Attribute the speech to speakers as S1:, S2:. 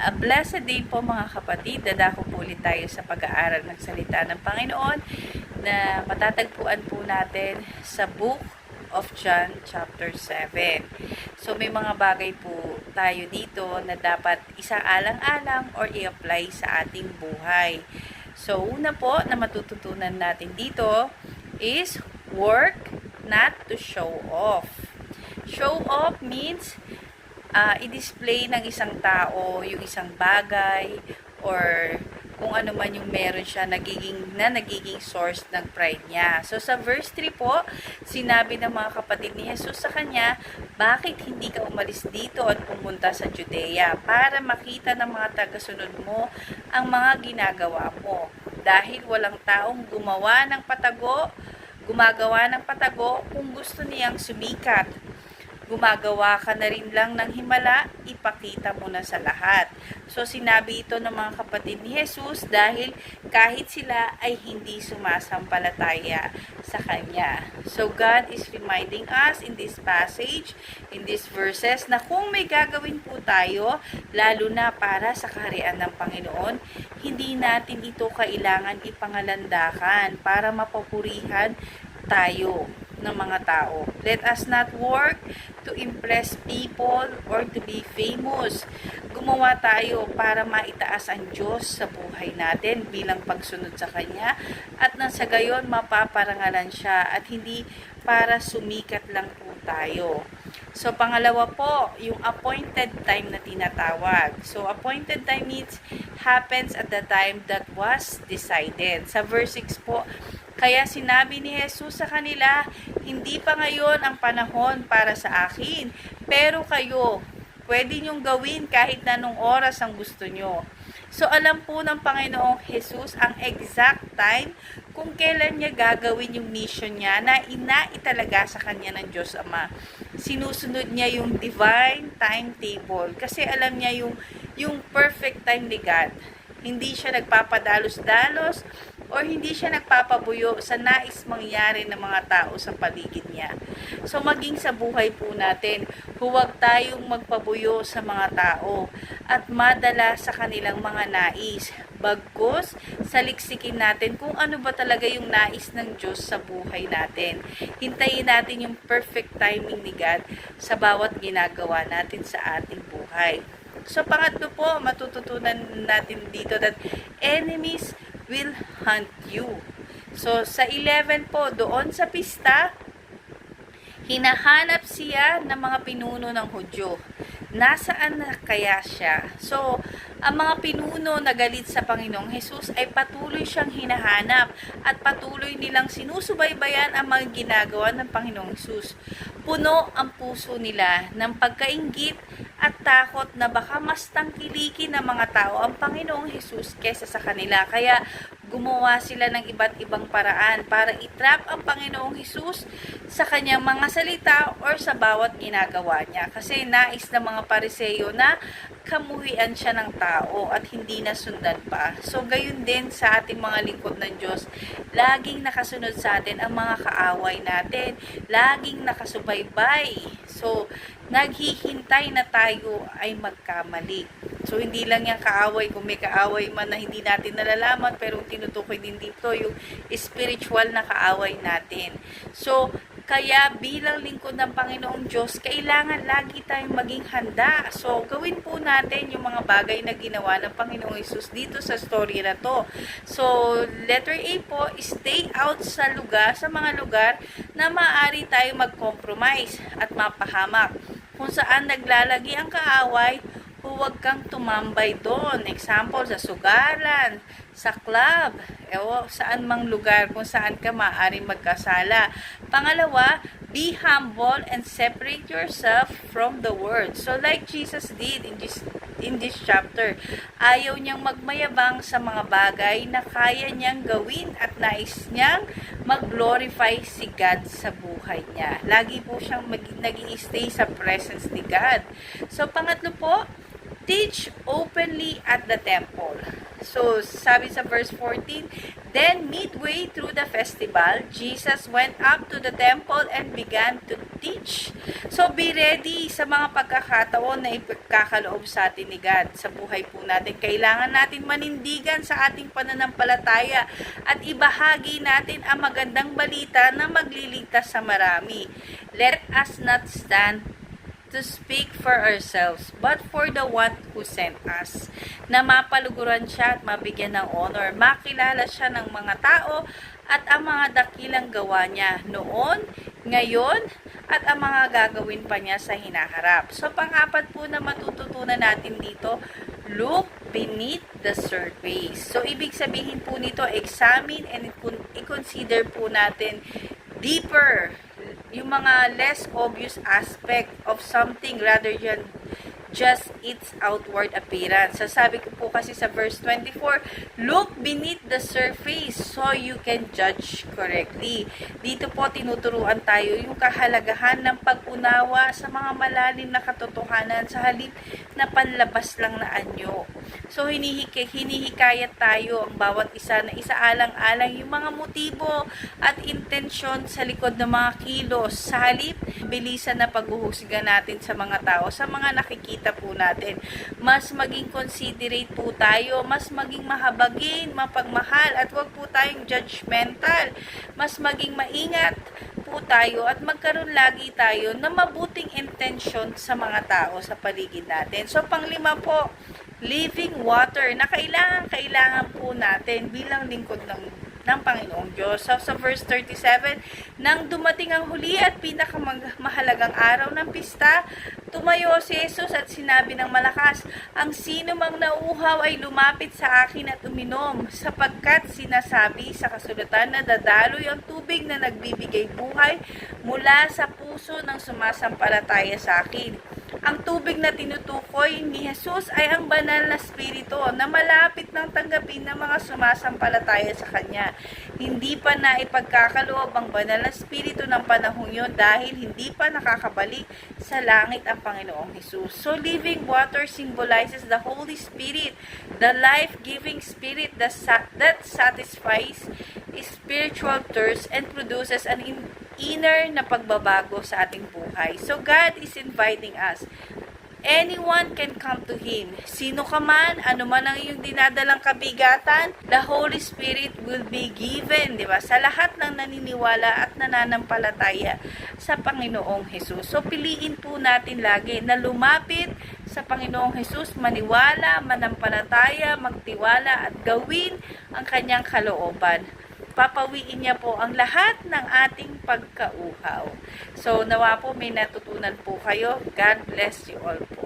S1: A blessed day po mga kapatid. Dadako po ulit tayo sa pag-aaral ng salita ng Panginoon na matatagpuan po natin sa Book of John chapter 7. So may mga bagay po tayo dito na dapat isaalang-alang or i-apply sa ating buhay. So una po na matututunan natin dito is work not to show off. Show off means i-display ng isang tao yung isang bagay or kung ano man yung meron siya nagiging source ng pride niya. So sa verse 3 po, sinabi ng mga kapatid ni Jesus sa kanya, bakit hindi ka umalis dito at pumunta sa Judea para makita ng mga tagasunod mo ang mga ginagawa mo? Dahil walang taong gumagawa ng patago kung gusto niyang sumikat. Gumagawa ka na rin lang ng himala, ipakita mo na sa lahat. So, sinabi ito ng mga kapatid ni Jesus dahil kahit sila ay hindi sumasampalataya sa Kanya. So, God is reminding us in this passage, in these verses, na kung may gagawin po tayo, lalo na para sa kaharian ng Panginoon, hindi natin ito kailangan ipangalandakan para mapupurihan tayo ng mga tao. Let us not work to impress people or to be famous. Gumawa tayo para maitaas ang Diyos sa buhay natin bilang pagsunod sa Kanya at nang sa gayon mapaparangalan siya at hindi para sumikat lang po tayo. So, pangalawa po, yung appointed time na tinatawag. So, appointed time means happens at the time that was decided. Sa verse 6 po, kaya sinabi ni Jesus sa kanila, hindi pa ngayon ang panahon para sa akin, pero kayo, pwede niyong gawin kahit na anong oras ang gusto niyo. So, alam po ng Panginoong Jesus ang exact time kung kailan niya gagawin yung mission niya na inaitalaga sa kanya ng Diyos Ama. Sinusunod niya yung divine timetable kasi alam niya yung perfect time ni God. Hindi siya nagpapadalos-dalos o hindi siya nagpapabuyo sa nais mangyari ng mga tao sa paligid niya. So, maging sa buhay po natin, huwag tayong magpabuyo sa mga tao at madala sa kanilang mga nais. Bagkus, saliksikin natin kung ano ba talaga yung nais ng Diyos sa buhay natin. Hintayin natin yung perfect timing ni God sa bawat ginagawa natin sa ating buhay. So, pangatlo po, matututunan natin dito that enemies will hunt you. So, sa 11 po, doon sa pista, hinahanap siya ng mga pinuno ng Hudyo. Nasaan na kaya siya? So, ang mga pinuno na galit sa Panginoong Hesus ay patuloy siyang hinahanap at patuloy nilang sinusubaybayan ang mga ginagawa ng Panginoong Hesus. Puno ang puso nila ng pagkainggit at takot na baka mas tangkilikin ng mga tao ang Panginoong Hesus kaysa sa kanila. Kaya gumawa sila ng iba't ibang paraan para itrap ang Panginoong Hesus sa kanyang mga salita or sa bawat ginagawa niya. Kasi nais ng mga Pariseyo na kamuhian siya ng tao at hindi nasundan pa. So, gayon din sa ating mga lingkod ng Diyos. Laging nakasunod sa atin ang mga kaaway natin. Laging nakasubaybay. So, naghihintay na tayo ay magkamali. So, hindi lang yung kaaway, kung may kaaway man na hindi natin nalalaman, pero tinutukoy din dito yung spiritual na kaaway natin. So, kaya bilang lingkod ng Panginoong Diyos, kailangan lagi tayong maging handa. So, gawin po natin yung mga bagay na ginawa ng Panginoong Hesus dito sa story na to. So, letter A po, stay out sa mga lugar na maaari tayong mag-compromise at mapahamak. Kung saan naglalagi ang kaaway, huwag kang tumambay doon. Example, sa sugalan, sa club, saan mang lugar kung saan ka maaaring magkasala. Pangalawa, be humble and separate yourself from the world. So like Jesus did in this chapter, ayaw niyang magmayabang sa mga bagay na kaya niyang gawin at nais niyang mag-glorify si God sa buhay niya. Lagi po siyang nag-i-stay sa presence ni God. So pangatlo po, teach openly at the temple. So, sabi sa verse 14, then midway through the festival, Jesus went up to the temple and began to teach. So, be ready sa mga pagkakataon na ipagkakaloob sa atin ni God sa buhay po natin. Kailangan natin manindigan sa ating pananampalataya at ibahagi natin ang magandang balita na magliligtas sa marami. Let us not stand to speak for ourselves, but for the one who sent us. Na mapaluguran siya at mabigyan ng honor. Makilala siya ng mga tao at ang mga dakilang gawa niya noon, ngayon, at ang mga gagawin pa niya sa hinaharap. So, pang-apat po na matututunan natin dito, look beneath the surface. So, ibig sabihin po nito, examine and i-consider po natin deeper yung mga less obvious aspect of something rather than just its outward appearance. Sasabi ko po kasi sa verse 24, look beneath the surface so you can judge correctly. Dito po tinuturuan tayo yung kahalagahan ng pag-unawa sa mga malalim na katotohanan sa halip na panlabas lang na anyo. So, hinihikayat tayo ang bawat isa na isaalang-alang yung mga motibo at intensyon sa likod ng mga kilos. Sa halip, bilisan na paghuhusga natin sa mga tao, sa mga nakikita po natin. Mas maging considerate po tayo, mas maging mahabagin, mapagmahal, at wag po tayong judgmental. Mas maging maingat po tayo at magkaroon lagi tayo ng mabuting intensyon sa mga tao sa paligid natin. So, panglima po, living water na kailangan po natin bilang lingkod ng Panginoong Diyos. So, sa verse 37, nang dumating ang huli at pinakamahalagang araw ng pista, tumayo si Jesus at sinabi ng malakas, ang sino mang nauuhaw ay lumapit sa akin at uminom, sapagkat sinasabi sa kasulatan na dadaloy ang tubig na nagbibigay buhay mula sa puso ng sumasampalataya sa akin. Ang tubig na tinutukoy ni Jesus ay ang banal na spirito na malapit ng tanggapin ng mga sumasampalataya sa Kanya. Hindi pa na ipagkakaloob ang banal na spirito ng panahon yun dahil hindi pa nakakabalik sa langit ang Panginoong Jesus. So, living water symbolizes the Holy Spirit, the life-giving spirit that satisfies spiritual thirst and produces an inner na pagbabago sa ating buhay. So, God is inviting us. Anyone can come to Him. Sino ka man, ano man ang iyong dinadalang kabigatan, the Holy Spirit will be given, di ba? Sa lahat ng naniniwala at nananampalataya sa Panginoong Jesus. So, piliin po natin lagi na lumapit sa Panginoong Jesus, maniwala, manampalataya, magtiwala, at gawin ang Kanyang kalooban. Papawiin niya po ang lahat ng ating pagkauhaw. So, nawa po may natutunan po kayo. God bless you all po.